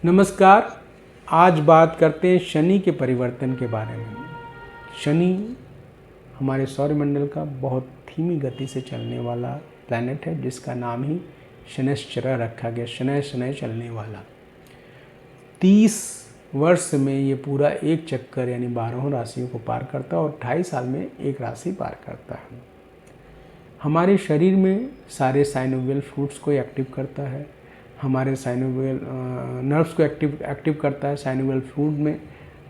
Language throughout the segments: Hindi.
नमस्कार। आज बात करते हैं शनि के परिवर्तन के बारे में। शनि हमारे सौरमंडल का बहुत धीमी गति से चलने वाला प्लैनेट है, जिसका नाम ही शनैश्चर रखा गया। शनै शनै चलने वाला 30 वर्ष में ये पूरा एक चक्कर यानी 12 राशियों को पार करता है और 2.5 साल में एक राशि पार करता है। हमारे शरीर में सारे साइनोवियल फ्लूइड्स को एक्टिव करता है, हमारे साइनोवियल नर्व्स को एक्टिव करता है। साइनोवियल फ्लूइड में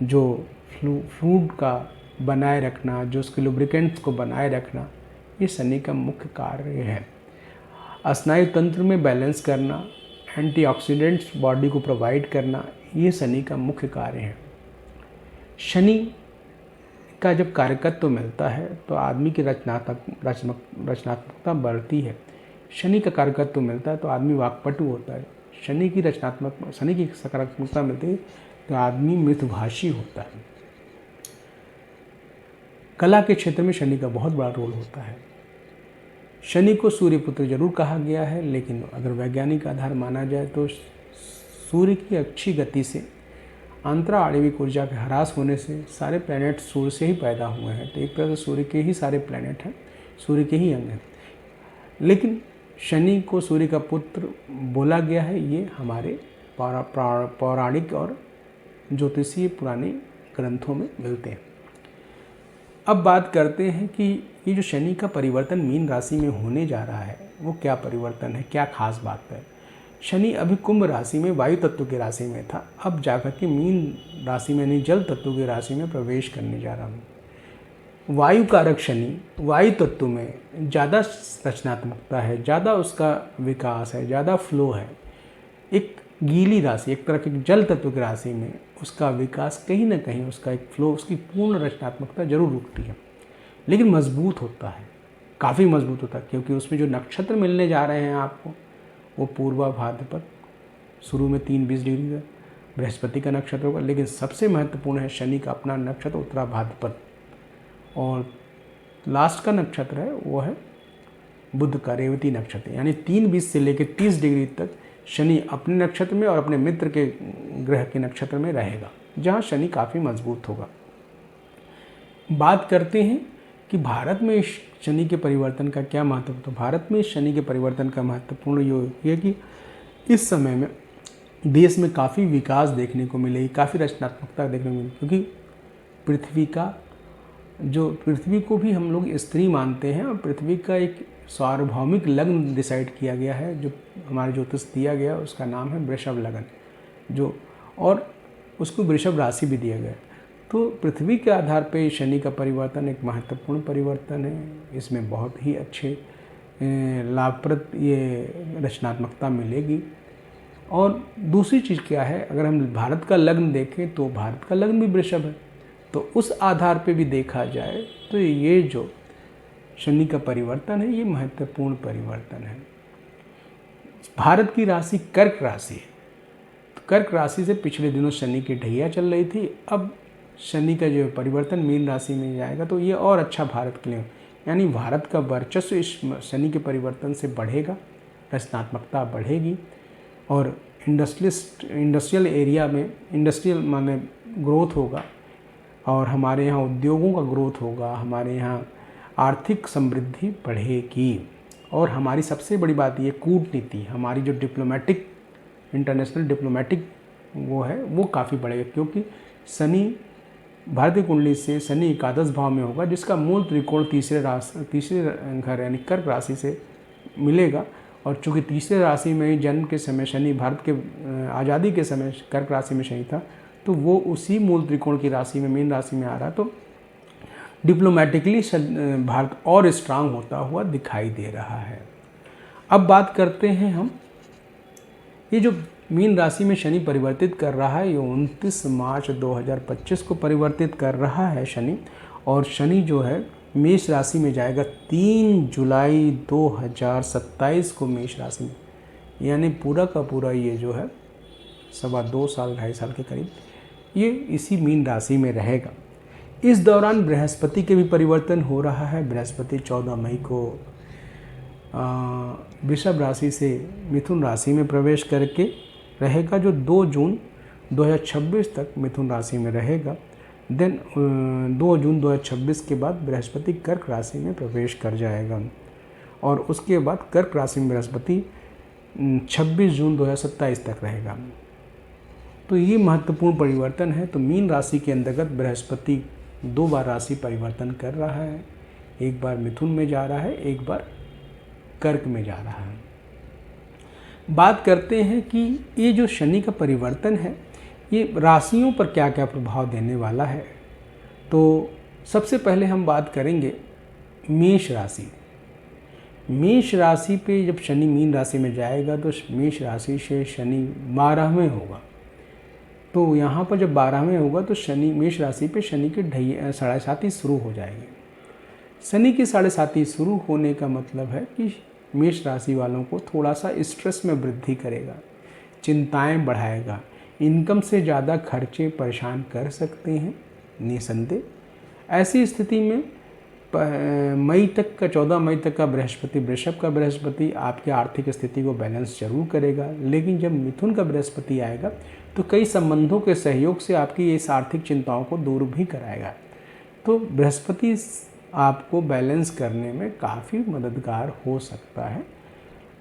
जो फ्लूइड का बनाए रखना, जो उसके लुब्रिकेंट्स को बनाए रखना, ये शनि का मुख्य कार्य है। स्नायु तंत्र में बैलेंस करना, एंटीऑक्सीडेंट्स बॉडी को प्रोवाइड करना, ये शनि का मुख्य कार्य है। शनि का जब कार्यकत्व मिलता है तो आदमी की रचनात्मकता बढ़ती है। शनि का कार्यकत्व मिलता है तो आदमी वाक्पटु होता है। शनि की सकारात्मकता मिलती है तो आदमी मृदुभाषी होता है। कला के क्षेत्र में शनि का बहुत बड़ा रोल होता है। शनि को सूर्यपुत्र जरूर कहा गया है, लेकिन अगर वैज्ञानिक आधार माना जाए तो सूर्य की अच्छी गति से अंतरा आणविक ऊर्जा के ह्रास होने से सारे प्लैनेट सूर्य से ही पैदा हुए हैं। तो एक तरह से सूर्य के ही सारे प्लैनेट हैं, सूर्य के ही अंग हैं। लेकिन शनि को सूर्य का पुत्र बोला गया है, ये हमारे पौराणिक और ज्योतिषीय पुराने ग्रंथों में मिलते हैं। अब बात करते हैं कि ये जो शनि का परिवर्तन मीन राशि में होने जा रहा है, वो क्या परिवर्तन है, क्या खास बात है। शनि अभी कुंभ राशि में वायु तत्व की राशि में था, अब जाकर के मीन राशि में यानी जल तत्व की राशि में प्रवेश करने जा रहा हूँ। वायु कारक शनि वायु तत्व में ज़्यादा रचनात्मकता है, ज़्यादा उसका विकास है, ज़्यादा फ्लो है। एक गीली राशि, एक तरह की जल तत्व की राशि में उसका विकास कहीं ना कहीं, उसका एक फ्लो, उसकी पूर्ण रचनात्मकता जरूर रुकती है, लेकिन मजबूत होता है, काफ़ी मजबूत होता है, क्योंकि उसमें जो नक्षत्र मिलने जा रहे हैं आपको, वो पूर्वा भाद्रपद, शुरू में 3-20 डिग्री का बृहस्पति का नक्षत्र होगा, लेकिन सबसे महत्वपूर्ण है शनि का अपना नक्षत्र उत्तरा भाद्रपद, और लास्ट का नक्षत्र है वो है बुध का रेवती नक्षत्र। यानी 3-20 से लेकर 30 डिग्री तक शनि अपने नक्षत्र में और अपने मित्र के ग्रह के नक्षत्र में रहेगा, जहाँ शनि काफ़ी मजबूत होगा। बात करते हैं कि भारत में शनि के परिवर्तन का क्या महत्व है। तो भारत में शनि के परिवर्तन का महत्वपूर्ण ये है कि इस समय में देश में काफ़ी विकास देखने को मिलेगी, काफ़ी रचनात्मकता देखने को मिलेगी, क्योंकि पृथ्वी को भी हम लोग स्त्री मानते हैं और पृथ्वी का एक सार्वभौमिक लग्न डिसाइड किया गया है, जो हमारे ज्योतिष दिया गया, उसका नाम है वृषभ लगन, और उसको वृषभ राशि भी दिया गया है। तो पृथ्वी के आधार पे शनि का परिवर्तन एक महत्वपूर्ण परिवर्तन है। इसमें बहुत ही अच्छे लाभप्रद ये रचनात्मकता मिलेगी। और दूसरी चीज़ क्या है, अगर हम भारत का लग्न देखें तो भारत का लग्न भी वृषभ है, तो उस आधार पे भी देखा जाए तो ये जो शनि का परिवर्तन है, ये महत्वपूर्ण परिवर्तन है। भारत की राशि कर्क राशि है, तो कर्क राशि से पिछले दिनों शनि की ढैया चल रही थी। अब शनि का जो परिवर्तन मीन राशि में जाएगा तो ये और अच्छा भारत के लिए, यानी भारत का वर्चस्व इस शनि के परिवर्तन से बढ़ेगा, रचनात्मकता बढ़ेगी, और इंडस्ट्रियल एरिया में इंडस्ट्रियल माने ग्रोथ होगा, और हमारे यहाँ उद्योगों का ग्रोथ होगा, हमारे यहाँ आर्थिक समृद्धि बढ़ेगी। और हमारी सबसे बड़ी बात ये कूटनीति, हमारी जो इंटरनेशनल डिप्लोमेटिक वो है, वो काफ़ी बढ़ेगा, क्योंकि शनि भारतीय कुंडली से शनि एकादश भाव में होगा, जिसका मूल त्रिकोण तीसरे घर यानी कर्क राशि से मिलेगा। और चूँकि तीसरे राशि में जन्म के समय शनि, भारत के आज़ादी के समय कर्क राशि में शनि था, तो वो उसी मूल त्रिकोण की राशि में मीन राशि में आ रहा, तो डिप्लोमेटिकली भारत और स्ट्रांग होता हुआ दिखाई दे रहा है। अब बात करते हैं हम, ये जो मीन राशि में शनि परिवर्तित कर रहा है, ये 29 मार्च 2025 को परिवर्तित कर रहा है शनि, और शनि जो है मेष राशि में जाएगा 3 जुलाई 2027 को मेष राशि में, यानी पूरा का पूरा ये जो है 2.25 साल 2.5 साल के करीब ये इसी मीन राशि में रहेगा। इस दौरान बृहस्पति के भी परिवर्तन हो रहा है। बृहस्पति 14 मई को वृषभ राशि से मिथुन राशि में प्रवेश करके रहेगा, जो 2 जून 2026 तक मिथुन राशि में रहेगा। देन 2 जून 2026 के बाद बृहस्पति कर्क राशि में प्रवेश कर जाएगा और उसके बाद कर्क राशि में बृहस्पति 26 जून 2027 तक रहेगा। तो ये महत्वपूर्ण परिवर्तन है। तो मीन राशि के अंतर्गत बृहस्पति 2 बार राशि परिवर्तन कर रहा है, एक बार मिथुन में जा रहा है, एक बार कर्क में जा रहा है। बात करते हैं कि ये जो शनि का परिवर्तन है ये राशियों पर क्या क्या प्रभाव देने वाला है। तो सबसे पहले हम बात करेंगे मेष राशि। मेष राशि पे जब शनि मीन राशि में जाएगा तो मेष राशि से शनि 12वें होगा। तो यहाँ पर जब 12वें होगा तो शनि मेष राशि पे शनि के 7.5 शुरू हो जाएंगे। शनि की 7.5 शुरू होने का मतलब है कि मेष राशि वालों को थोड़ा सा स्ट्रेस में वृद्धि करेगा, चिंताएं बढ़ाएगा, इनकम से ज़्यादा खर्चे परेशान कर सकते हैं निसंदेह। ऐसी स्थिति में मई तक का 14 मई तक का बृहस्पति, वृषभ का बृहस्पति आपकी आर्थिक स्थिति को बैलेंस जरूर करेगा, लेकिन जब मिथुन का बृहस्पति आएगा तो कई संबंधों के सहयोग से आपकी इस आर्थिक चिंताओं को दूर भी कराएगा। तो बृहस्पति आपको बैलेंस करने में काफ़ी मददगार हो सकता है।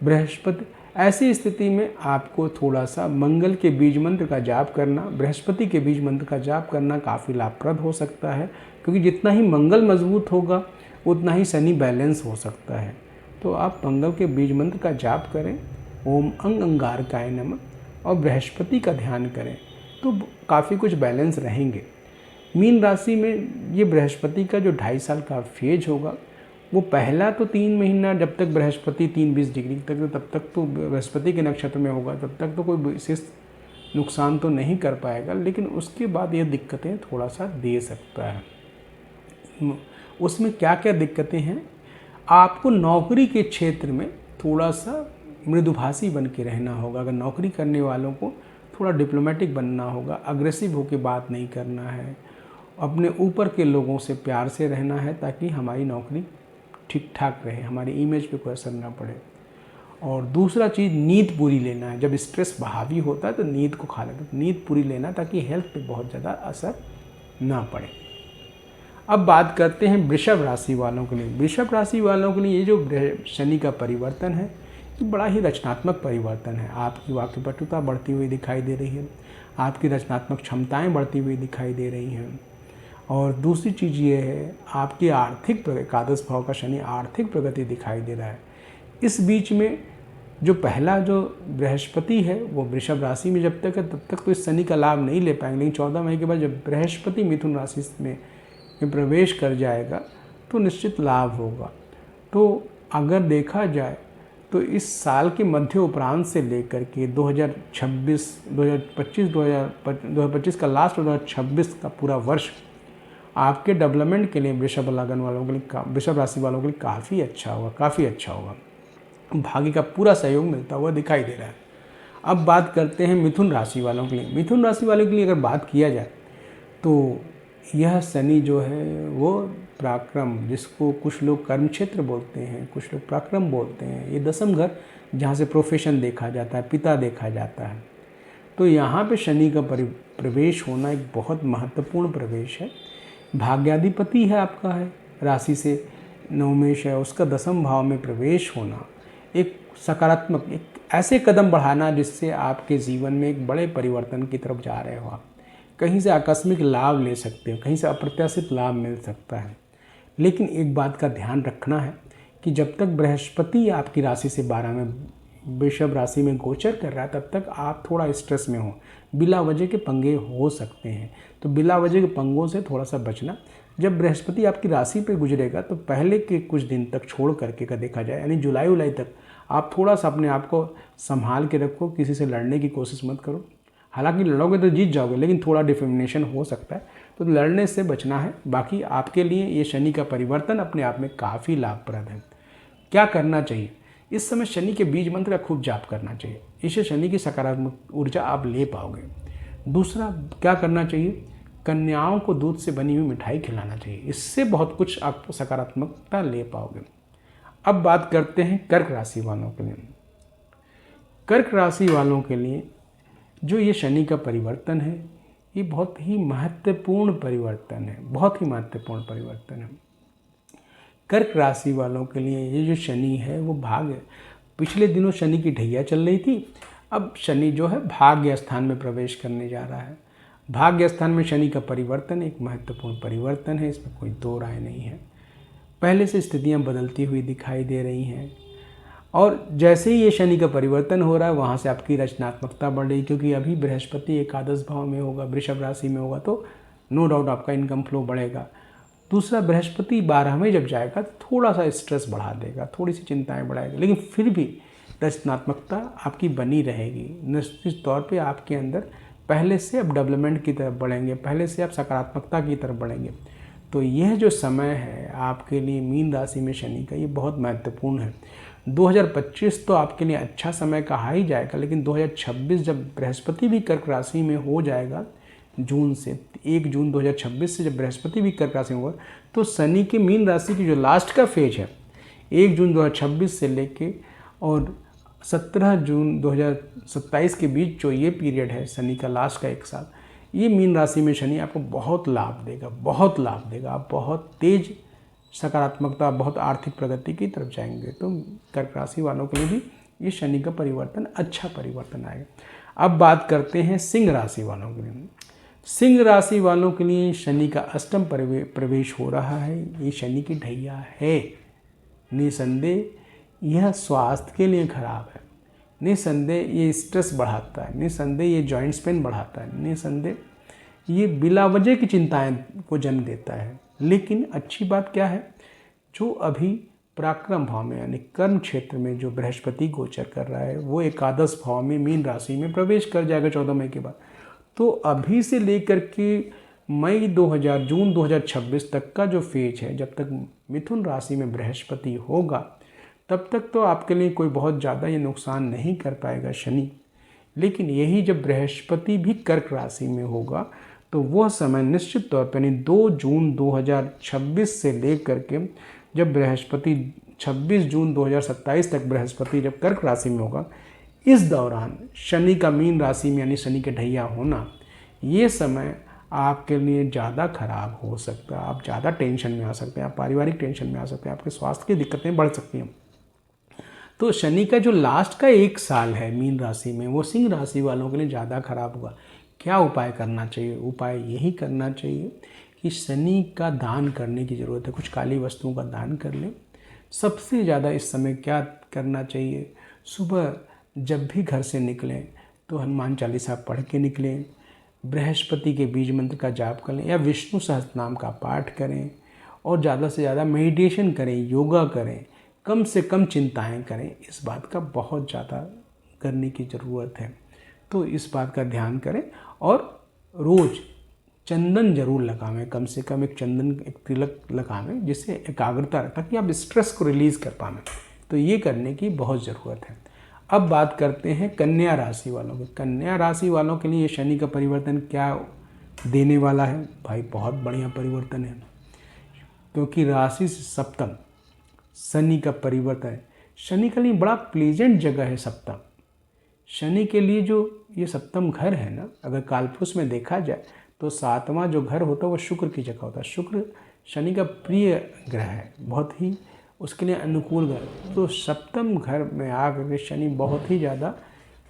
बृहस्पति ऐसी स्थिति में आपको थोड़ा सा मंगल के बीज मंत्र का जाप करना, बृहस्पति के बीज मंत्र का जाप करना काफ़ी लाभप्रद हो सकता है, क्योंकि जितना ही मंगल मजबूत होगा उतना ही शनि बैलेंस हो सकता है। तो आप मंगल के बीज मंत्र का जाप करें, ओम अंग अंगारकाय नमः, और बृहस्पति का ध्यान करें तो काफ़ी कुछ बैलेंस रहेंगे। मीन राशि में ये बृहस्पति का जो 2.5 साल का फेज होगा वो पहला तो 3 महीना जब तक बृहस्पति 3-20 डिग्री तक, तब तक तो बृहस्पति के नक्षत्र में होगा, तब तक तो कोई विशेष नुकसान तो नहीं कर पाएगा, लेकिन उसके बाद ये दिक्कतें थोड़ा सा दे सकता है। उसमें क्या क्या दिक्कतें हैं, आपको नौकरी के क्षेत्र में थोड़ा सा मृदुभाषी बन के रहना होगा। अगर नौकरी करने वालों को थोड़ा डिप्लोमेटिक बनना होगा, अग्रेसिव होकर बात नहीं करना है, अपने ऊपर के लोगों से प्यार से रहना है ताकि हमारी नौकरी ठीक ठाक रहे, हमारी इमेज पे कोई असर ना पड़े। और दूसरा चीज़, नींद पूरी लेना है। जब स्ट्रेस हावी होता है तो नींद को खा लेते, तो नींद पूरी लेना ताकि हेल्थ पे बहुत ज़्यादा असर ना पड़े। अब बात करते हैं वृषभ राशि वालों के लिए। वृषभ राशि वालों के लिए ये जो शनि का परिवर्तन है ये बड़ा ही रचनात्मक परिवर्तन है। आपकी वाक्पटुता बढ़ती हुई दिखाई दे रही है, आपकी रचनात्मक क्षमताएं बढ़ती हुई दिखाई दे रही हैं। और दूसरी चीज़ ये है, आपकी आर्थिक एकादश भाव का शनि आर्थिक प्रगति दिखाई दे रहा है। इस बीच में जो पहला जो बृहस्पति है वो वृषभ राशि में जब तक है तब तक तो इस शनि का लाभ नहीं ले पाएंगे, लेकिन 14 मई के बाद जब बृहस्पति मिथुन राशि में प्रवेश कर जाएगा तो निश्चित लाभ होगा। तो अगर देखा जाए तो इस साल के मध्य उपरांत से लेकर के 2025 का लास्ट, 2026 का पूरा वर्ष आपके डेवलपमेंट के लिए वृषभ लगन वालों के लिए, वृषभ राशि वालों के लिए काफ़ी अच्छा होगा, काफ़ी अच्छा होगा। भाग्य का पूरा सहयोग मिलता हुआ दिखाई दे रहा है। अब बात करते हैं मिथुन राशि वालों के लिए। मिथुन राशि वालों के लिए अगर बात किया जाए तो यह शनि जो है वो पराक्रम, जिसको कुछ लोग कर्म क्षेत्र बोलते हैं, कुछ लोग पराक्रम बोलते हैं, ये 10म घर जहाँ से प्रोफेशन देखा जाता है, पिता देखा जाता है। तो यहाँ पे शनि का प्रवेश होना एक बहुत महत्वपूर्ण प्रवेश है। भाग्याधिपति है आपका, है राशि से नवमेश है, उसका 10म भाव में प्रवेश होना एक सकारात्मक, एक ऐसे कदम बढ़ाना जिससे आपके जीवन में एक बड़े परिवर्तन की तरफ जा रहे हो। आप कहीं से आकस्मिक लाभ ले सकते हो, कहीं से अप्रत्याशित लाभ मिल सकता है। लेकिन एक बात का ध्यान रखना है कि जब तक बृहस्पति आपकी राशि से 12 में वृषभ राशि में गोचर कर रहा है तब तक आप थोड़ा स्ट्रेस में हो, बिला वजह के पंगे हो सकते हैं। तो बिला वजह के पंगों से थोड़ा सा बचना। जब बृहस्पति आपकी राशि पे गुजरेगा तो पहले के कुछ दिन तक छोड़ करके का देखा जाए, यानी जुलाई तक आप थोड़ा सा अपने आप को संभाल के रखो, किसी से लड़ने की कोशिश मत करो। हालांकि लड़ोगे तो जीत जाओगे, लेकिन थोड़ा डिफिमिनेशन हो सकता है, तो लड़ने से बचना है। बाकी आपके लिए ये शनि का परिवर्तन अपने आप में काफ़ी लाभप्रद है। क्या करना चाहिए इस समय? शनि के बीज मंत्र का खूब जाप करना चाहिए, इससे शनि की सकारात्मक ऊर्जा आप ले पाओगे। दूसरा क्या करना चाहिए? कन्याओं को दूध से बनी हुई मिठाई खिलाना चाहिए, इससे बहुत कुछ आप सकारात्मकता ले पाओगे। अब बात करते हैं कर्क राशि वालों के लिए। कर्क राशि वालों के लिए जो ये शनि का परिवर्तन है ये बहुत ही महत्वपूर्ण परिवर्तन है, बहुत ही महत्वपूर्ण परिवर्तन है। कर्क राशि वालों के लिए ये जो शनि है वो भाग्य, पिछले दिनों शनि की ढैया चल रही थी, अब शनि जो है भाग्य स्थान में प्रवेश करने जा रहा है। भाग्य स्थान में शनि का परिवर्तन एक महत्वपूर्ण परिवर्तन है, इसमें कोई दो राय नहीं है। पहले से स्थितियां बदलती हुई दिखाई दे रही हैं और जैसे ही ये शनि का परिवर्तन हो रहा है वहाँ से आपकी रचनात्मकता बढ़ रही, क्योंकि अभी बृहस्पति एकादश भाव में होगा, वृषभ राशि में होगा, तो नो डाउट आपका इनकम फ्लो बढ़ेगा। दूसरा, बृहस्पति 12 में जब जाएगा तो थोड़ा सा स्ट्रेस बढ़ा देगा, थोड़ी सी चिंताएं बढ़ाएगा, लेकिन फिर भी रचनात्मकता आपकी बनी रहेगी। निश्चित तौर पे आपके अंदर पहले से आप डेवलपमेंट की तरफ बढ़ेंगे, पहले से आप सकारात्मकता की तरफ बढ़ेंगे। तो यह जो समय है आपके लिए मीन राशि में शनि का, ये बहुत महत्वपूर्ण है। 2025 तो आपके लिए अच्छा समय कहा ही जाएगा, लेकिन 2026 जब बृहस्पति भी कर्क राशि में हो जाएगा, जून से 1 जून 2026 से जब बृहस्पति भी कर्क राशि में होगा, तो शनि के मीन राशि की जो लास्ट का फेज है 1 जून 2026 से लेके और 17 जून 2027 के बीच जो ये पीरियड है शनि का लास्ट का 1 साल, ये मीन राशि में शनि आपको बहुत लाभ देगा, बहुत लाभ देगा। आप बहुत तेज सकारात्मकता, बहुत आर्थिक प्रगति की तरफ जाएंगे। तो कर्क राशि वालों के लिए भी ये शनि का परिवर्तन अच्छा परिवर्तन आएगा। अब बात करते हैं सिंह राशि वालों के लिए। सिंह राशि वालों के लिए शनि का अष्टम प्रवेश हो रहा है। ये शनि की ढैया है, निसंदेह यह स्वास्थ्य के लिए खराब है, निसंदेह ये स्ट्रेस बढ़ाता है, निसंदेह ये जॉइंट्स पेन बढ़ाता है, निसंदेह ये बिला वजह की चिंताएं को जन्म देता है। लेकिन अच्छी बात क्या है, जो अभी पराक्रम भाव में यानी कर्म क्षेत्र में जो बृहस्पति गोचर कर रहा है वो एकादश भाव में मीन राशि में प्रवेश कर जाएगा 14 मई के बाद। तो अभी से लेकर के जून 2026 तक का जो फेज है, जब तक मिथुन राशि में बृहस्पति होगा तब तक तो आपके लिए कोई बहुत ज़्यादा ये नुकसान नहीं कर पाएगा शनि। लेकिन यही जब बृहस्पति भी कर्क राशि में होगा तो वह समय निश्चित तौर पर यानी 2 जून 2026 से लेकर के जब बृहस्पति 26 जून 2027 तक बृहस्पति जब कर्क राशि में होगा, इस दौरान शनि का मीन राशि में यानी शनि के ढैया होना, ये समय आपके लिए ज़्यादा खराब हो सकता है। आप ज़्यादा टेंशन में आ सकते हैं, आप पारिवारिक टेंशन में आ सकते हैं, आपके स्वास्थ्य की दिक्कतें बढ़ सकती हैं। तो शनि का जो लास्ट का 1 साल है मीन राशि में, वो सिंह राशि वालों के लिए ज़्यादा खराब होगा। क्या उपाय करना चाहिए? उपाय यही करना चाहिए कि शनि का दान करने की ज़रूरत है, कुछ काली वस्तुओं का दान कर लें। सबसे ज़्यादा इस समय क्या करना चाहिए, सुबह जब भी घर से निकलें तो हनुमान चालीसा पढ़ के निकलें, बृहस्पति के बीज मंत्र का जाप करें या विष्णु सहस्त्रनाम का पाठ करें और ज़्यादा से ज़्यादा मेडिटेशन करें, योगा करें, कम से कम चिंताएं करें। इस बात का बहुत ज़्यादा करने की ज़रूरत है, तो इस बात का ध्यान करें। और रोज़ चंदन जरूर लगावें, कम से कम एक चंदन एक तिलक लगावें जिससे एकाग्रता रहे, ताकि आप स्ट्रेस को रिलीज़ कर पाएँ। तो ये करने की बहुत ज़रूरत है। अब बात करते हैं कन्या राशि वालों की। कन्या राशि वालों के लिए ये शनि का परिवर्तन क्या देने वाला है? भाई बहुत बढ़िया परिवर्तन है, क्योंकि राशि से सप्तम शनि का परिवर्तन है। शनि के लिए बड़ा प्लीजेंट जगह है सप्तम। शनि के लिए जो ये सप्तम घर है ना, अगर कालपुरुष में देखा जाए तो 7वां जो घर होता है वो शुक्र की जगह होता है। शुक्र शनि का प्रिय ग्रह है, बहुत ही उसके लिए अनुकूल ग्रह। तो सप्तम घर में आकर के शनि बहुत ही ज़्यादा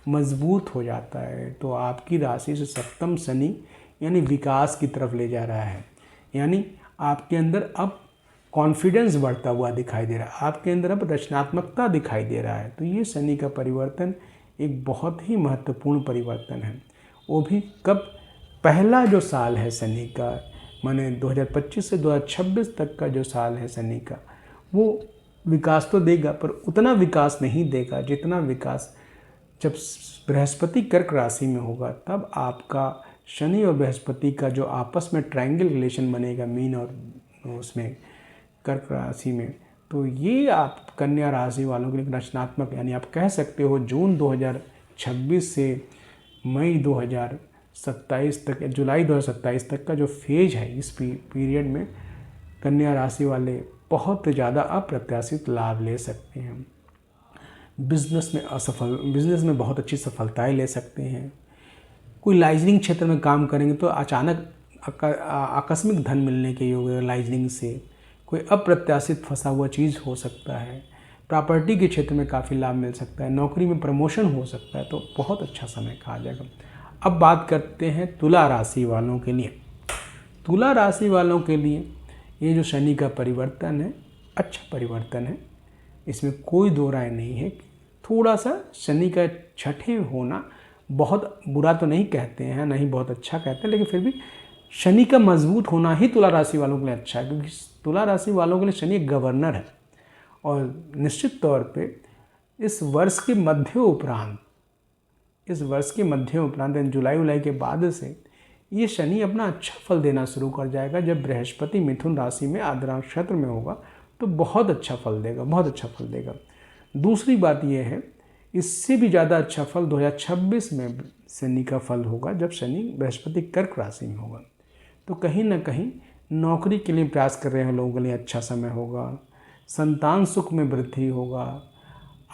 मजबूत हो जाता है। तो आपकी राशि से सप्तम शनि यानी विकास की तरफ ले जा रहा है, यानी आपके अंदर अब कॉन्फिडेंस बढ़ता हुआ दिखाई दे रहा है, आपके अंदर अब रचनात्मकता दिखाई दे रहा है। तो ये शनि का परिवर्तन एक बहुत ही महत्वपूर्ण परिवर्तन है। वो भी कब? पहला जो साल है शनि का, माने 2025 से 2026 तक का जो साल है शनि का, वो विकास तो देगा पर उतना विकास नहीं देगा जितना विकास जब बृहस्पति कर्क राशि में होगा। तब आपका शनि और बृहस्पति का जो आपस में ट्रायंगल रिलेशन बनेगा मीन और उसमें कर्क राशि में, तो ये आप कन्या राशि वालों के लिए रचनात्मक, यानी आप कह सकते हो जून 2026 से मई 2027 तक, जुलाई 2027 तक का जो फेज है, इस पीरियड में कन्या राशि वाले बहुत ज़्यादा अप्रत्याशित लाभ ले सकते हैं। बिजनेस में बहुत अच्छी सफलताएं ले सकते हैं। कोई लाइजनिंग क्षेत्र में काम करेंगे तो अचानक आकस्मिक धन मिलने के योग है लाइजनिंग से। कोई अप्रत्याशित फंसा हुआ चीज़ हो सकता है। प्रॉपर्टी के क्षेत्र में काफ़ी लाभ मिल सकता है। नौकरी में प्रमोशन हो सकता है। तो बहुत अच्छा समय कहा जाएगा। अब बात करते हैं तुला राशि वालों के लिए। तुला राशि वालों के लिए ये जो शनि का परिवर्तन है, अच्छा परिवर्तन है, इसमें कोई दो राय नहीं है। थोड़ा सा शनि का छठे होना बहुत बुरा तो नहीं कहते हैं, नहीं बहुत अच्छा कहते हैं, लेकिन फिर भी शनि का मजबूत होना ही तुला राशि वालों के लिए अच्छा है, क्योंकि तुला राशि वालों के लिए शनि एक गवर्नर है। और निश्चित तौर पे इस वर्ष के मध्य उपरांत जुलाई उलाई के बाद से ये शनि अपना अच्छा फल देना शुरू कर जाएगा। जब बृहस्पति मिथुन राशि में आर्द्रा नक्षत्र में होगा तो बहुत अच्छा फल देगा। दूसरी बात यह है, इससे भी ज़्यादा अच्छा फल 2026 में शनि का फल होगा, जब शनि बृहस्पति कर्क राशि में होगा। तो कहीं ना कहीं नौकरी के लिए प्रयास कर रहे हैं लोगों के लिए अच्छा समय होगा। संतान सुख में वृद्धि होगा।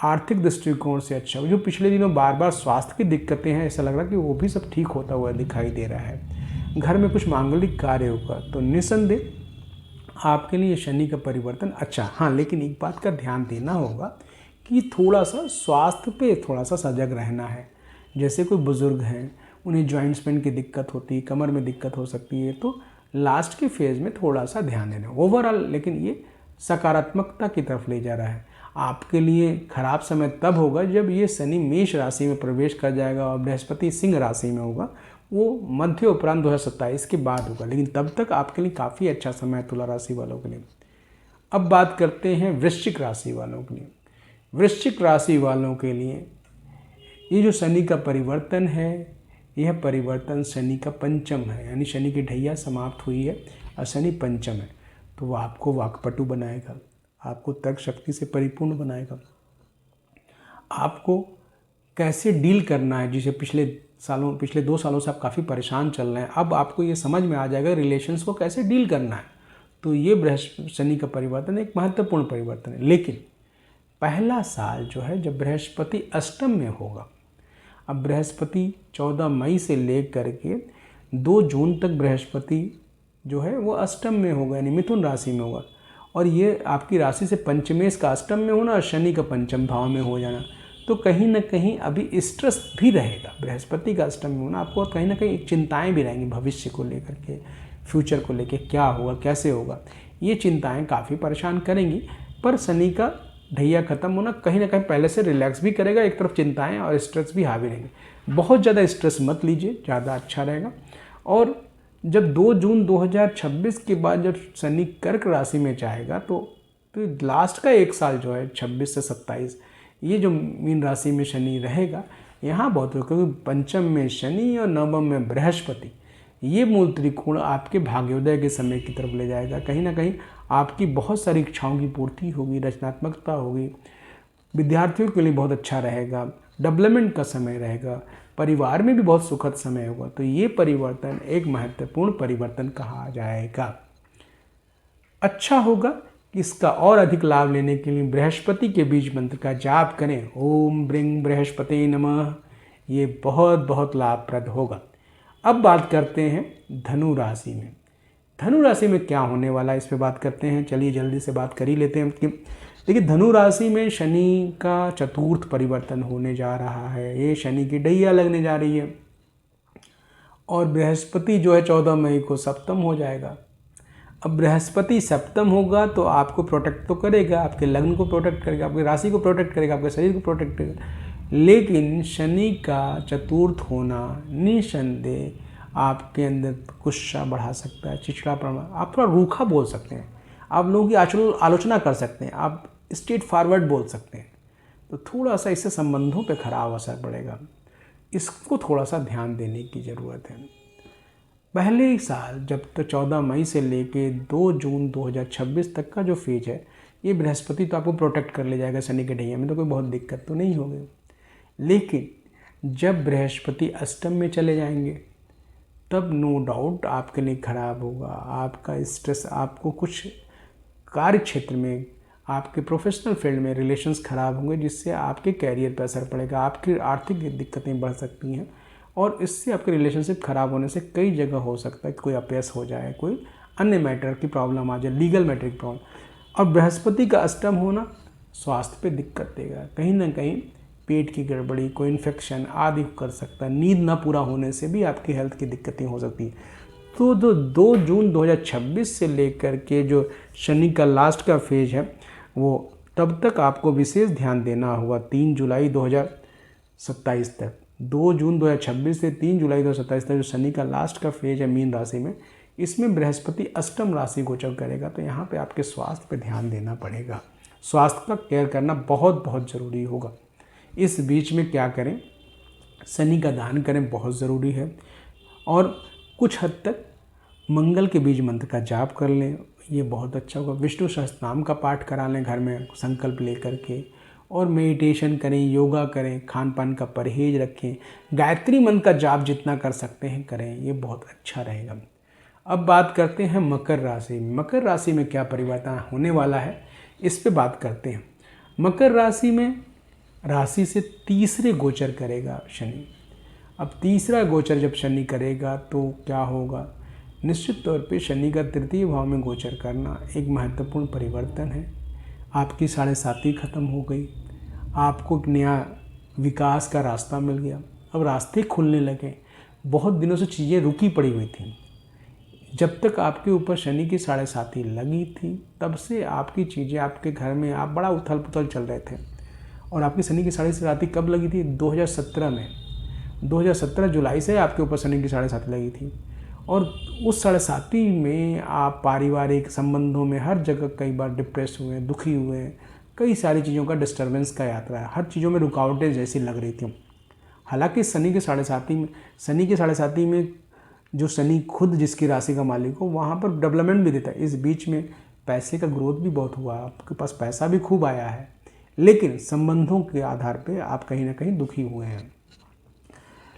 आर्थिक दृष्टिकोण से अच्छा, जो पिछले दिनों बार बार स्वास्थ्य की दिक्कतें हैं, ऐसा लग रहा है कि वो भी सब ठीक होता हुआ दिखाई दे रहा है। घर में कुछ मांगलिक कार्य होगा, तो निसंदेह आपके लिए शनि का परिवर्तन अच्छा। हाँ, लेकिन एक बात का ध्यान देना होगा कि थोड़ा सा स्वास्थ्य पे थोड़ा सा सजग रहना है। जैसे कोई बुज़ुर्ग हैं, उन्हें जॉइंट्स पेन की दिक्कत होती है, कमर में दिक्कत हो सकती है, तो लास्ट के फेज़ में थोड़ा सा ध्यान देना। ओवरऑल लेकिन ये सकारात्मकता की तरफ ले जा रहा है। आपके लिए खराब समय तब होगा जब ये शनि मेष राशि में प्रवेश कर जाएगा और बृहस्पति सिंह राशि में होगा। वो मध्य उपरांत 2027 के बाद होगा, लेकिन तब तक आपके लिए काफ़ी अच्छा समय है तुला राशि वालों के लिए। अब बात करते हैं वृश्चिक राशि वालों के लिए। वृश्चिक राशि वालों के लिए ये जो शनि का परिवर्तन है, यह परिवर्तन शनि का पंचम है, यानी शनि की ढैया समाप्त हुई है और शनि पंचम है। तो वो आपको वाक्पटु बनाएगा, आपको तर्क शक्ति से परिपूर्ण बनाएगा। आपको कैसे डील करना है, जिसे पिछले 2 सालों से आप काफ़ी परेशान चल रहे हैं, अब आपको ये समझ में आ जाएगा रिलेशंस को कैसे डील करना है। तो ये शनि का परिवर्तन एक महत्वपूर्ण परिवर्तन है। लेकिन पहला साल जो है जब बृहस्पति अष्टम में होगा, अब बृहस्पति 14 मई से लेकर के 2 जून तक बृहस्पति जो है वो अष्टम में होगा, यानी मिथुन राशि में होगा। और ये आपकी राशि से पंचमेश का अष्टम में होना और शनि का पंचम भाव में हो जाना, तो कहीं ना कहीं अभी स्ट्रेस भी रहेगा। बृहस्पति का अष्टम में होना आपको कहीं ना कहीं चिंताएं भी रहेंगी, भविष्य को लेकर के, फ्यूचर को लेकर क्या होगा, कैसे होगा, ये चिंताएं काफ़ी परेशान करेंगी। पर शनि का ढैया ख़त्म होना कहीं ना कहीं पहले से रिलैक्स भी करेगा। एक तरफ चिंताएं और स्ट्रेस भी हावी रहेंगे। बहुत ज़्यादा स्ट्रेस मत लीजिए, ज़्यादा अच्छा रहेगा। और जब 2 जून 2026 के बाद जब शनि कर्क राशि में जाएगा तो लास्ट का एक साल जो है 26 से 27, ये जो मीन राशि में शनि रहेगा, यहाँ बहुत होगा, क्योंकि पंचम में शनि और नवम में बृहस्पति, ये मूल त्रिकोण आपके भाग्योदय के समय की तरफ ले जाएगा। कहीं ना कहीं आपकी बहुत सारी इच्छाओं की पूर्ति होगी, रचनात्मकता होगी। विद्यार्थियों के लिए बहुत अच्छा रहेगा, डेवलपमेंट का समय रहेगा, परिवार में भी बहुत सुखद समय होगा। तो ये परिवर्तन एक महत्वपूर्ण परिवर्तन कहा जाएगा। अच्छा होगा कि इसका और अधिक लाभ लेने के लिए बृहस्पति के बीज मंत्र का जाप करें, ओम ब्रिंग बृहस्पति नमः। ये बहुत बहुत लाभप्रद होगा। अब बात करते हैं धनु राशि में। धनु राशि में क्या होने वाला है, इस पर बात करते हैं। चलिए जल्दी से बात कर ही लेते हैं कि देखिए, धनु राशि में शनि का चतुर्थ परिवर्तन होने जा रहा है। ये शनि की ढैया लगने जा रही है और बृहस्पति जो है 14 मई को सप्तम हो जाएगा। अब बृहस्पति सप्तम होगा तो आपको प्रोटेक्ट तो करेगा, आपके लग्न को प्रोटेक्ट करेगा, आपकी राशि को प्रोटेक्ट करेगा, आपके शरीर को प्रोटेक्ट करेगा। लेकिन शनि का चतुर्थ होना निसंदेह आपके अंदर गुस्सा बढ़ा सकता है, चिड़चिड़ापन, आप थोड़ा रूखा बोल सकते हैं, आप लोगों की आलोचना कर सकते हैं, आप स्ट्रेट फॉरवर्ड बोल सकते हैं। तो थोड़ा सा इससे संबंधों पे खराब असर पड़ेगा। इसको थोड़ा सा ध्यान देने की ज़रूरत है। पहले ही साल जब तक 14 मई से लेके 2 जून 2026 तक का जो फेज है, ये बृहस्पति तो आपको प्रोटेक्ट कर ले जाएगा शनि के ढैया में, तो कोई बहुत दिक्कत तो नहीं होगी। लेकिन जब बृहस्पति अष्टम में चले जाएंगे तब नो डाउट आपके लिए खराब होगा। आपका स्ट्रेस, आपको कुछ कार्य क्षेत्र में, आपके प्रोफेशनल फील्ड में रिलेशंस खराब होंगे, जिससे आपके कैरियर पर असर पड़ेगा, आपकी आर्थिक दिक्कतें बढ़ सकती हैं और इससे आपके रिलेशनशिप ख़राब होने से कई जगह हो सकता है कि कोई अपयश हो जाए, कोई अन्य मैटर की प्रॉब्लम आ जाए, लीगल मैटर की प्रॉब्लम। और बृहस्पति का अष्टम होना स्वास्थ्य पे दिक्कत देगा, कहीं ना कहीं पेट की गड़बड़ी, कोई इन्फेक्शन आदि कर सकता है। नींद ना पूरा होने से भी आपकी हेल्थ की दिक्कतें हो सकती हैं। तो जो 2 जून 2026 से लेकर के जो शनि का लास्ट का फेज है, वो तब तक आपको विशेष ध्यान देना होगा 3 जुलाई 2027 तक। 2 जून 2026 से 3 जुलाई 2027 तक जो शनि का लास्ट का फेज है मीन राशि में, इसमें बृहस्पति अष्टम राशि गोचर करेगा। तो यहाँ पे आपके स्वास्थ्य पे ध्यान देना पड़ेगा, स्वास्थ्य का केयर करना बहुत बहुत ज़रूरी होगा। इस बीच में क्या करें, शनि का दान करें, बहुत ज़रूरी है। और कुछ हद तक मंगल के बीज मंत्र का जाप कर लें, ये बहुत अच्छा होगा। विष्णु सहस्त्रनाम का पाठ करा लें घर में संकल्प लेकर के, और मेडिटेशन करें, योगा करें, खान पान का परहेज रखें, गायत्री मंत्र का जाप जितना कर सकते हैं करें, ये बहुत अच्छा रहेगा। अब बात करते हैं मकर राशि। मकर राशि में क्या परिवर्तन होने वाला है, इस पे बात करते हैं। मकर राशि में राशि से तीसरे गोचर करेगा शनि। अब तीसरा गोचर जब शनि करेगा तो क्या होगा, निश्चित तौर पे शनि का तृतीय भाव में गोचर करना एक महत्वपूर्ण परिवर्तन है। आपकी 7.5 ख़त्म हो गई, आपको एक नया विकास का रास्ता मिल गया, अब रास्ते खुलने लगे। बहुत दिनों से चीज़ें रुकी पड़ी हुई थी, जब तक आपके ऊपर शनि की 7.5 लगी थी तब से आपकी चीज़ें आपके घर में आप बड़ा उथल पुथल चल रहे थे। और आपकी शनि की 7.5 कब लगी थी, 2017 में। 2017 जुलाई से आपके ऊपर शनि की 7.5 लगी थी। और उस 7.5 में आप पारिवारिक संबंधों में हर जगह कई बार डिप्रेस हुए, दुखी हुए, कई सारी चीज़ों का डिस्टर्बेंस का यात्रा है, हर चीज़ों में रुकावटें जैसी लग रही थी। हालांकि शनि के 7.5 में जो शनि खुद जिसकी राशि का मालिक हो वहाँ पर डेवलपमेंट भी देता है। इस बीच में पैसे का ग्रोथ भी बहुत हुआ, आपके पास पैसा भी खूब आया है, लेकिन संबंधों के आधार पे आप कहीं ना कहीं दुखी हुए हैं।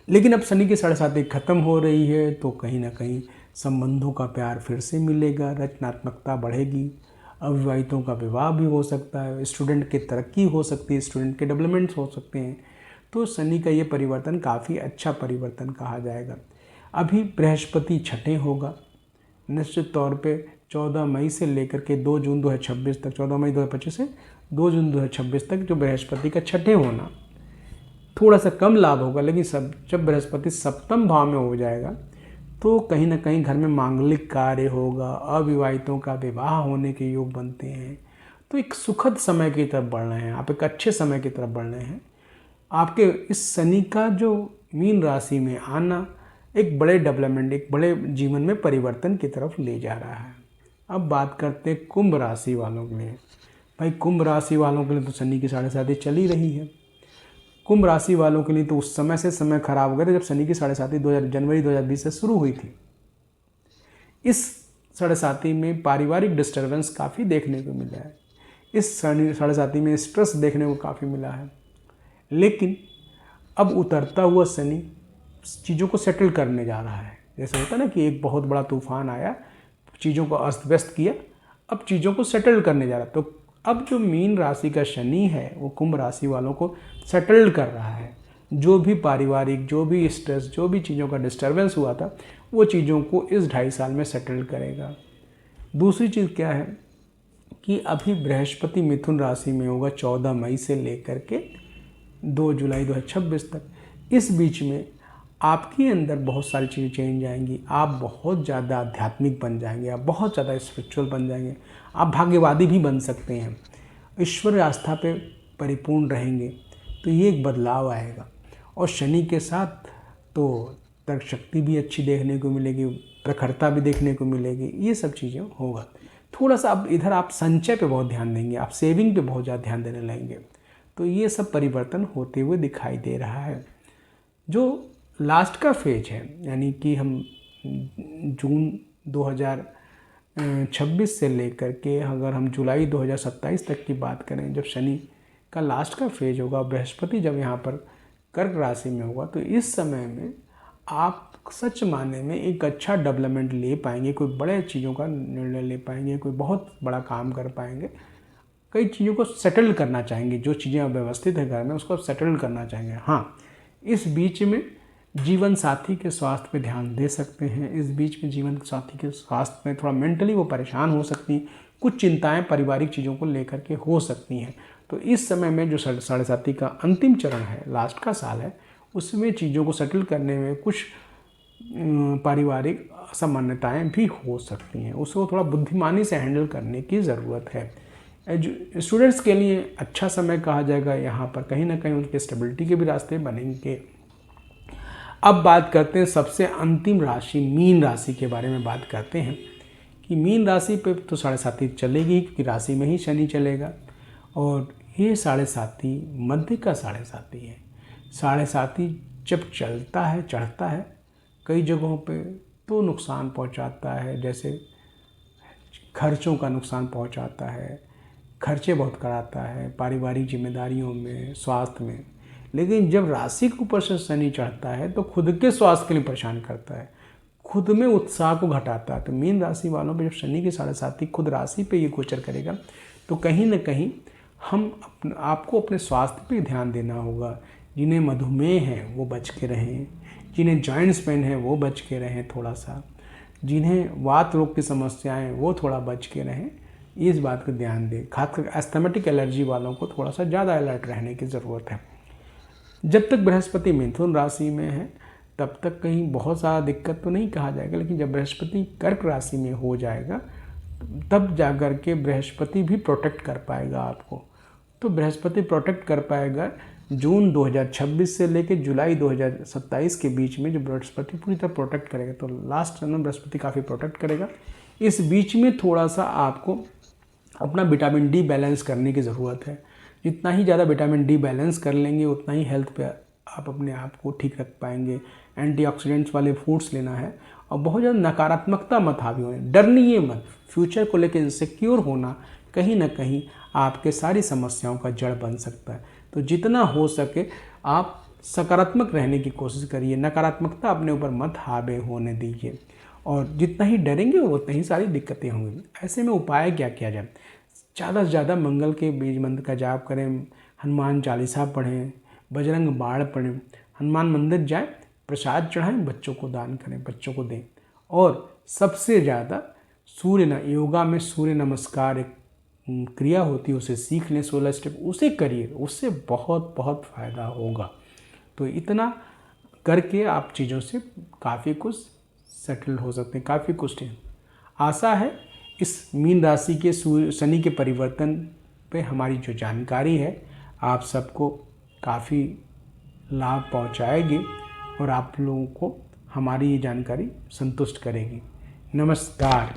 लेकिन अब शनि की 7.5 ख़त्म हो रही है तो कहीं ना कहीं संबंधों का प्यार फिर से मिलेगा, रचनात्मकता बढ़ेगी, अविवाहितों का विवाह भी हो सकता है, स्टूडेंट की तरक्की हो सकती है, स्टूडेंट के डेवलपमेंट्स हो सकते हैं। तो शनि का ये परिवर्तन काफ़ी अच्छा परिवर्तन कहा जाएगा। अभी बृहस्पति छठे होगा, निश्चित तौर पे 14 मई से लेकर के 2 जून 2026 तक, 14 मई 2025 से 2 जून 2026 तक जो बृहस्पति का छठे होना थोड़ा सा कम लाभ होगा। लेकिन जब बृहस्पति सप्तम भाव में हो जाएगा तो कहीं ना कहीं घर में मांगलिक कार्य होगा, अविवाहितों का विवाह होने के योग बनते हैं। तो एक सुखद समय की तरफ बढ़ रहे हैं, आप एक अच्छे समय की तरफ बढ़ रहे हैं। आपके इस शनि का जो मीन राशि में आना एक बड़े डेवलपमेंट, एक बड़े जीवन में परिवर्तन की तरफ ले जा रहा है। अब बात करते हैं कुंभ राशि वालों के लिए। भाई कुंभ राशि वालों के लिए तो शनि की 7.5 चल ही रही है। कुंभ राशि वालों के लिए तो उस समय से समय खराब हो गया था जब शनि की 7.5 जनवरी 2020 से शुरू हुई थी। इस 7.5 में पारिवारिक डिस्टर्बेंस काफ़ी देखने को मिला है, इस 7.5 में स्ट्रेस देखने को काफ़ी मिला है। लेकिन अब उतरता हुआ शनि चीज़ों को सेटल करने जा रहा है। जैसे होता है ना कि एक बहुत बड़ा तूफान आया, चीज़ों को अस्त व्यस्त किया, अब चीज़ों को सेटल करने जा रहा है। तो अब जो मीन राशि का शनि है वो कुंभ राशि वालों को सेटल कर रहा है। जो भी पारिवारिक, जो भी स्ट्रेस, जो भी चीज़ों का डिस्टर्बेंस हुआ था वो चीज़ों को इस 2.5 साल में सेटल करेगा। दूसरी चीज़ क्या है कि अभी बृहस्पति मिथुन राशि में होगा 14 मई से लेकर के 2 जुलाई 2026 तक। इस बीच में आपके अंदर बहुत सारी चीज़ें चेंज आएंगी, आप बहुत ज़्यादा आध्यात्मिक बन जाएंगे, आप बहुत ज़्यादा स्पिरिचुअल बन जाएंगे, आप भाग्यवादी भी बन सकते हैं, ईश्वर आस्था पे परिपूर्ण रहेंगे। तो ये एक बदलाव आएगा। और शनि के साथ तो तर्क शक्ति भी अच्छी देखने को मिलेगी, प्रखरता भी देखने को मिलेगी, ये सब चीज़ें होगा। थोड़ा सा अब इधर आप संचय पे बहुत ध्यान देंगे, आप सेविंग पे बहुत ज़्यादा ध्यान देने लगेंगे। तो ये सब परिवर्तन होते हुए दिखाई दे रहा है। जो लास्ट का फेज है, यानी कि हम जून 2026 से लेकर के अगर हम जुलाई 2027 तक की बात करें, जब शनि का लास्ट का फेज होगा, बृहस्पति जब यहाँ पर कर्क राशि में होगा, तो इस समय में आप सच माने में एक अच्छा डेवलपमेंट ले पाएंगे, कोई बड़े चीज़ों का निर्णय ले पाएंगे, कोई बहुत बड़ा काम कर पाएंगे, कई चीज़ों को सेटल करना चाहेंगे, जो चीज़ें अव्यवस्थित है घर में उसको सेटल करना चाहेंगे। हाँ, इस बीच में जीवन साथी के स्वास्थ्य पे ध्यान दे सकते हैं। इस बीच में जीवन साथी के स्वास्थ्य में थोड़ा मेंटली वो परेशान हो सकती हैं, कुछ चिंताएं पारिवारिक चीज़ों को लेकर के हो सकती हैं। तो इस समय में जो साढ़े साथी का अंतिम चरण है, लास्ट का साल है, उसमें चीज़ों को सेटल करने में कुछ पारिवारिक असामान्यताएँ भी हो सकती हैं। उसको थोड़ा बुद्धिमानी से हैंडल करने की ज़रूरत है। स्टूडेंट्स के लिए अच्छा समय कहा जाएगा। यहाँ पर कहीं ना कहीं उनके स्टेबिलिटी के भी रास्ते बनेंगे। अब बात करते हैं सबसे अंतिम राशि मीन राशि के बारे में बात करते हैं कि मीन राशि पे तो साढ़े साथी चलेगी, क्योंकि राशि में ही शनि चलेगा और ये साढ़े साथी मध्य का साढ़े साथी है। साढ़े साथी जब चलता है, चढ़ता है, कई जगहों पे तो नुकसान पहुंचाता है, जैसे खर्चों का नुकसान पहुंचाता है, खर्चे बहुत कराता है पारिवारिक जिम्मेदारियों में, स्वास्थ्य में। लेकिन जब राशि के ऊपर से शनि चढ़ता है तो खुद के स्वास्थ्य के लिए परेशान करता है, खुद में उत्साह को घटाता है। तो मीन राशि वालों पे जब शनि के साढ़े साथी खुद राशि पे ये गोचर करेगा तो कहीं ना कहीं आपको अपने स्वास्थ्य पे ध्यान देना होगा। जिन्हें मधुमेह है वो बच के रहें, जिन्हें जॉइंट्स पेन है वो बच के रहें थोड़ा सा, जिन्हें वात रोग की समस्याएं वो थोड़ा बच के रहें, इस बात का ध्यान दें। खासकर एस्थमेटिक एलर्जी वालों को थोड़ा सा ज़्यादा अलर्ट रहने की ज़रूरत है। जब तक बृहस्पति मिथुन राशि में है तब तक कहीं बहुत ज़्यादा दिक्कत तो नहीं कहा जाएगा, लेकिन जब बृहस्पति कर्क राशि में हो जाएगा तब जाकर के बृहस्पति भी प्रोटेक्ट कर पाएगा आपको। तो बृहस्पति प्रोटेक्ट कर पाएगा जून 2026 से लेकर जुलाई 2027 के बीच में। जो बृहस्पति पूरी तरह प्रोटेक्ट करेगा, तो लास्ट में बृहस्पति काफ़ी प्रोटेक्ट करेगा। इस बीच में थोड़ा सा आपको अपना विटामिन डी बैलेंस करने की ज़रूरत है। जितना ही ज़्यादा विटामिन डी बैलेंस कर लेंगे उतना ही हेल्थ पे आप अपने आप को ठीक रख पाएंगे। एंटीऑक्सीडेंट्स वाले फूड्स लेना है और बहुत ज़्यादा नकारात्मकता मत हावी होए, डरनिए मत। फ्यूचर को लेकर इनसिक्योर होना कहीं ना कहीं आपके सारी समस्याओं का जड़ बन सकता है। तो जितना हो सके आप सकारात्मक रहने की कोशिश करिए, नकारात्मकता अपने ऊपर मत हावी होने दीजिए। और जितना ही डरेंगे उतना ही सारी दिक्कतें होंगी। ऐसे में उपाय क्या किया जाए? ज़्यादा से ज़्यादा मंगल के बीज मंत्र का जाप करें, हनुमान चालीसा पढ़ें, बजरंग बाण पढ़ें, हनुमान मंदिर जाएं, प्रसाद चढ़ाएं, बच्चों को दान करें, बच्चों को दें। और सबसे ज़्यादा योगा में सूर्य नमस्कार एक क्रिया होती है, उसे सीख लें, 16 स्टेप उसे करिए, उससे बहुत बहुत फ़ायदा होगा। तो इतना करके आप चीज़ों से काफ़ी कुछ सेटल हो सकते हैं, काफ़ी कुछ नहीं। आशा है इस मीन राशि के शनि के परिवर्तन पे हमारी जो जानकारी है आप सबको काफ़ी लाभ पहुंचाएगी और आप लोगों को हमारी ये जानकारी संतुष्ट करेगी। नमस्कार।